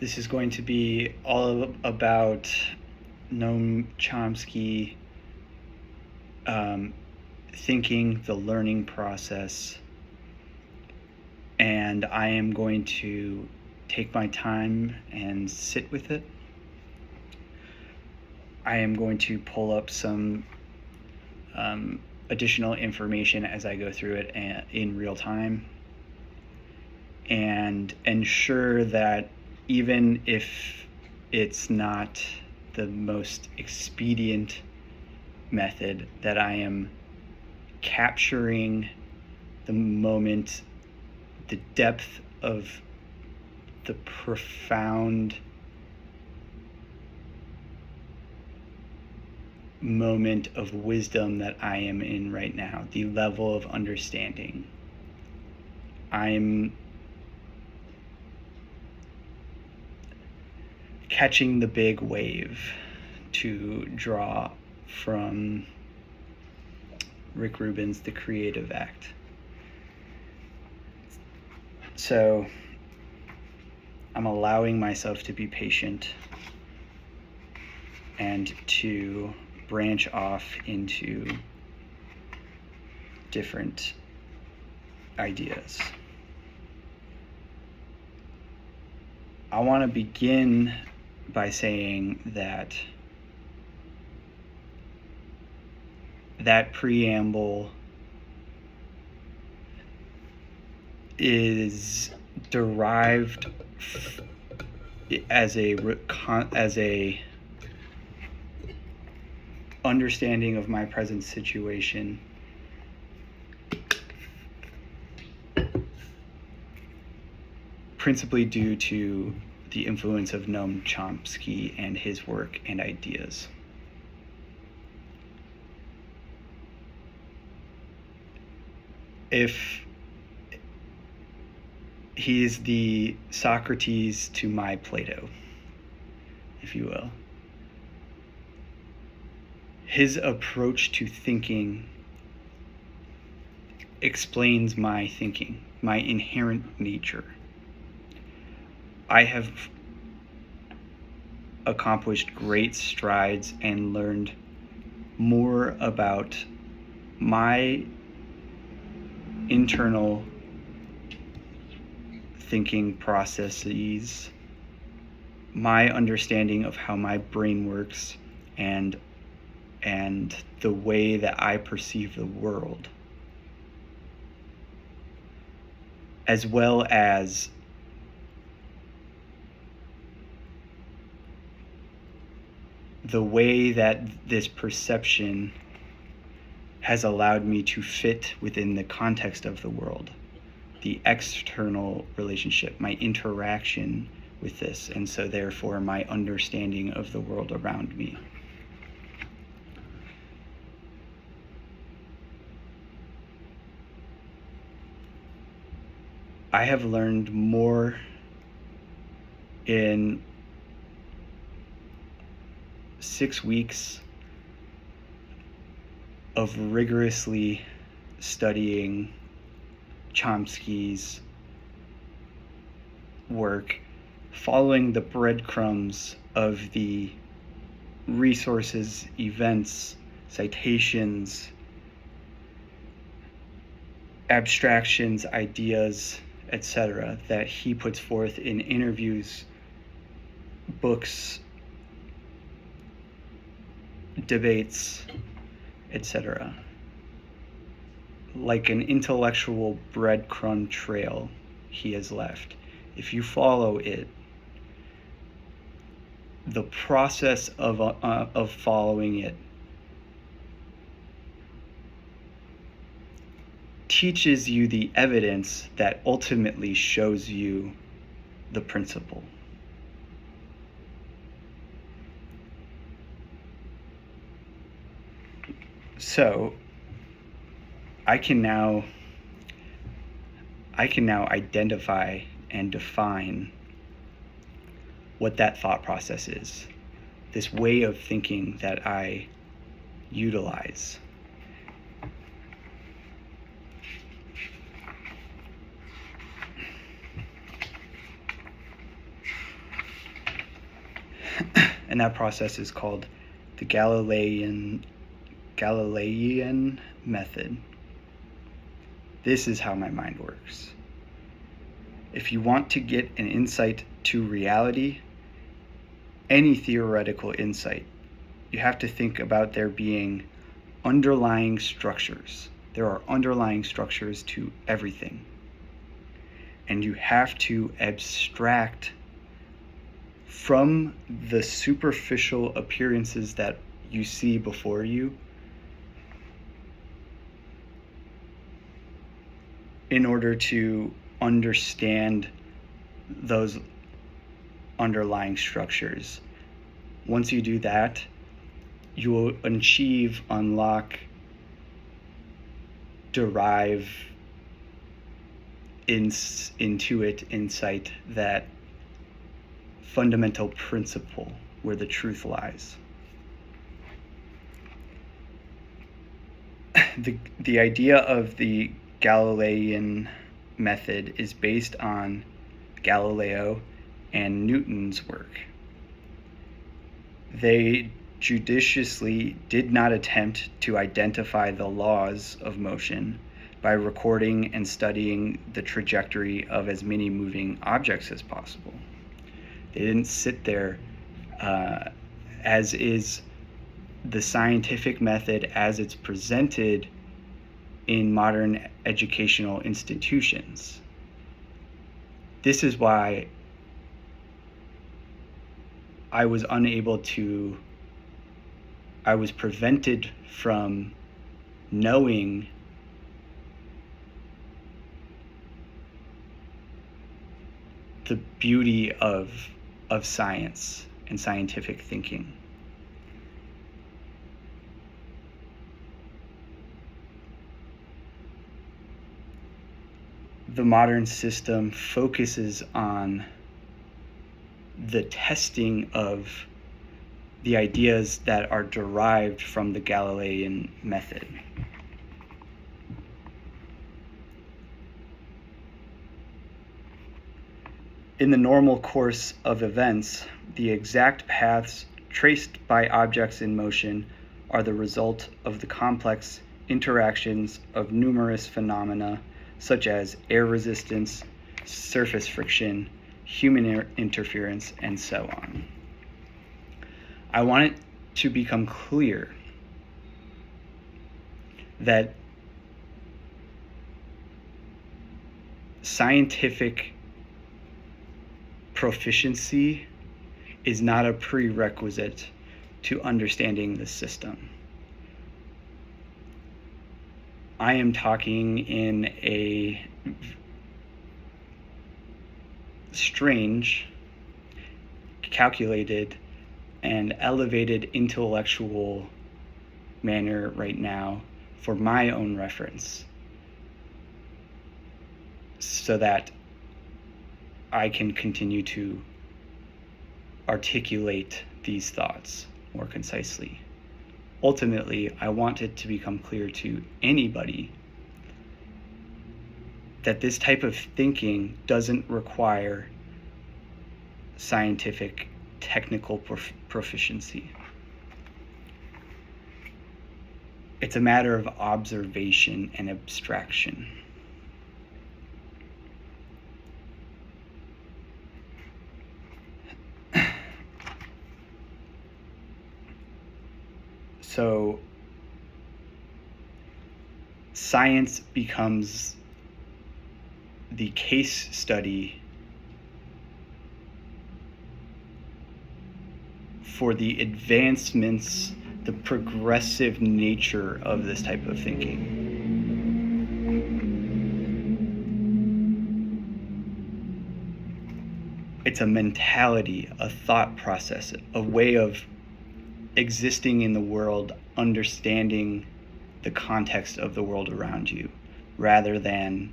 This is going to be all about Noam Chomsky, thinking, the learning process, and I am going to take my time and sit with it. I am going to pull up some additional information as I go through it in real time, and ensure that even if it's not the most expedient method, that I am capturing the moment, the depth of the profound moment of wisdom that I am in right now, the level of understanding. I'm catching the big wave, to draw from Rick Rubin's The Creative Act. So I'm allowing myself to be patient and to branch off into different ideas. I want to begin by saying that preamble is derived as a understanding of my present situation, principally due to the influence of Noam Chomsky and his work and ideas. If he's the Socrates to my Plato, if you will, his approach to thinking explains my thinking, my inherent nature. I have accomplished great strides and learned more about my internal thinking processes, my understanding of how my brain works, and the way that I perceive the world, as well as the way that this perception has allowed me to fit within the context of the world, the external relationship, my interaction with this, and so therefore my understanding of the world around me. I have learned more in 6 weeks of rigorously studying Chomsky's work, following the breadcrumbs of the resources, events, citations, abstractions, ideas, etc., that he puts forth in interviews, books, debates, etc. Like an intellectual breadcrumb trail he has left. If you follow it, the process of following it teaches you the evidence that ultimately shows you the principle. So I can now identify and define what that thought process is, this way of thinking that I utilize. and that process is called the Galilean method. This is how my mind works. If you want to get an insight to reality, any theoretical insight, you have to think about there being underlying structures. There are underlying structures to everything. And you have to abstract from the superficial appearances that you see before you in order to understand those underlying structures. Once you do that, you will achieve, unlock, derive, intuit, insight, that fundamental principle where the truth lies. The idea of the Galilean method is based on Galileo and Newton's work. They judiciously did not attempt to identify the laws of motion by recording and studying the trajectory of as many moving objects as possible. They didn't sit there, as is the scientific method as it's presented in modern educational institutions. This is why I was prevented from knowing the beauty of science and scientific thinking. The modern system focuses on the testing of the ideas that are derived from the Galilean method. In the normal course of events, the exact paths traced by objects in motion are the result of the complex interactions of numerous phenomena such as air resistance, surface friction, human interference, and so on. I want it to become clear that scientific proficiency is not a prerequisite to understanding the system. I am talking in a strange, calculated, and elevated intellectual manner right now for my own reference, so that I can continue to articulate these thoughts more concisely. Ultimately, I want it to become clear to anybody that this type of thinking doesn't require scientific, technical proficiency. It's a matter of observation and abstraction. So science becomes the case study for the advancements, the progressive nature of this type of thinking. It's a mentality, a thought process, a way of existing in the world, understanding the context of the world around you, rather than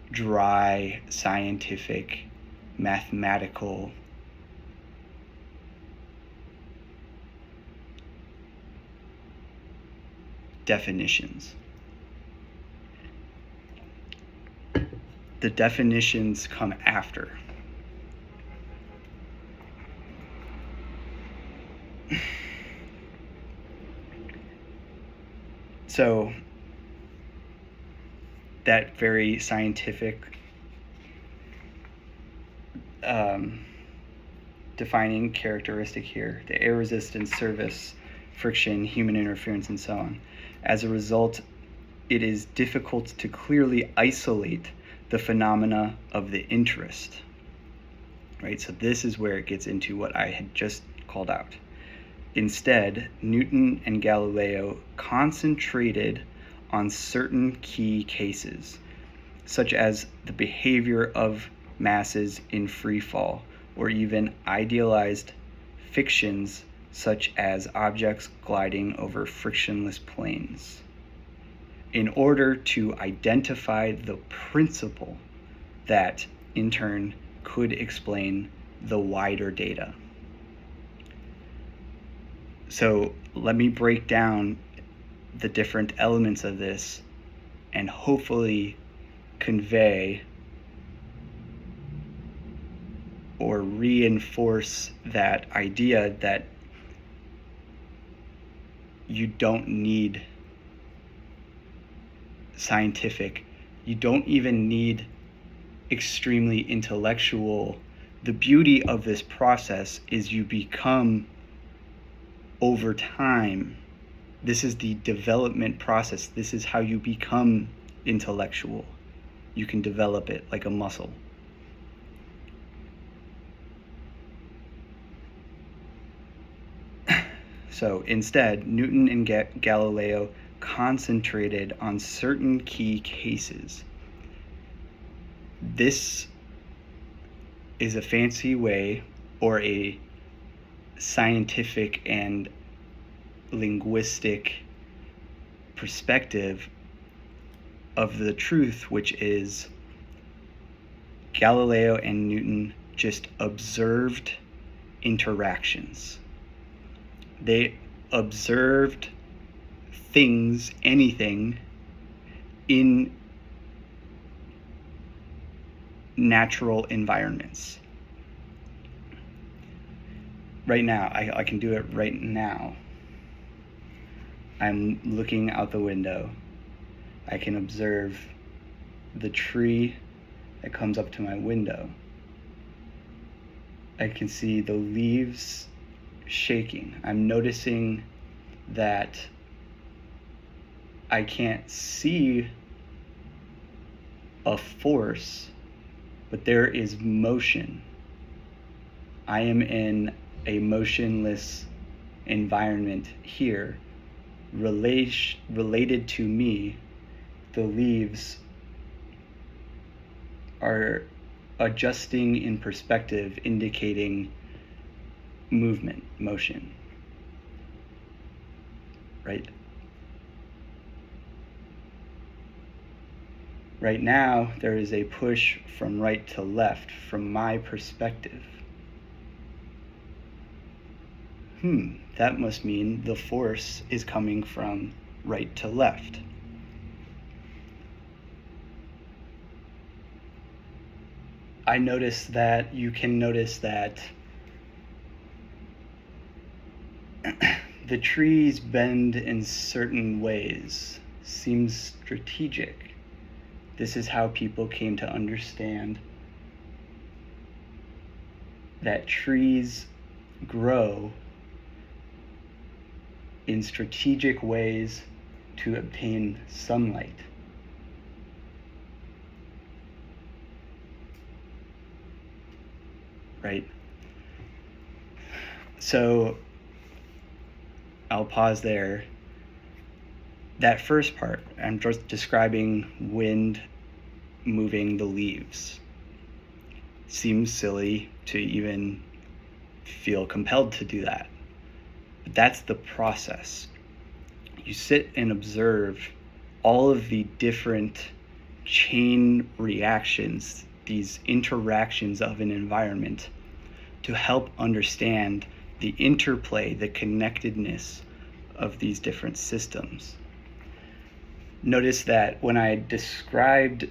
dry, scientific, mathematical definitions. The definitions come after. So that very scientific defining characteristic here, the air resistance, surface friction, human interference, and so on. As a result, it is difficult to clearly isolate the phenomena of the interest, right? So this is where it gets into what I had just called out. Instead, Newton and Galileo concentrated on certain key cases, such as the behavior of masses in free fall, or even idealized fictions such as objects gliding over frictionless planes, in order to identify the principle that, in turn, could explain the wider data. So let me break down the different elements of this and hopefully convey or reinforce that idea that you don't need scientific, you don't even need extremely intellectual. The beauty of this process is you become, over time, this is the development process. This is how you become intellectual. You can develop it like a muscle. So instead, Newton and Galileo concentrated on certain key cases. This is a fancy way, or a scientific and linguistic perspective of the truth, which is Galileo and Newton just observed interactions. They observed things, anything, in natural environments. Right now, I can do it right now. I'm looking out the window. I can observe the tree that comes up to my window. I can see the leaves shaking. I'm noticing that I can't see a force, but there is motion. I am in a motionless environment here. Related to me, the leaves are adjusting in perspective, indicating movement, motion, right? Right now, there is a push from right to left from my perspective. That must mean the force is coming from right to left. I notice that you can notice that the trees bend in certain ways. Seems strategic. This is how people came to understand that trees grow in strategic ways to obtain sunlight. Right? So I'll pause there. That first part, I'm just describing wind moving the leaves. Seems silly to even feel compelled to do that. But that's the process. You sit and observe all of the different chain reactions, these interactions of an environment, to help understand the interplay, the connectedness of these different systems. Notice that when I described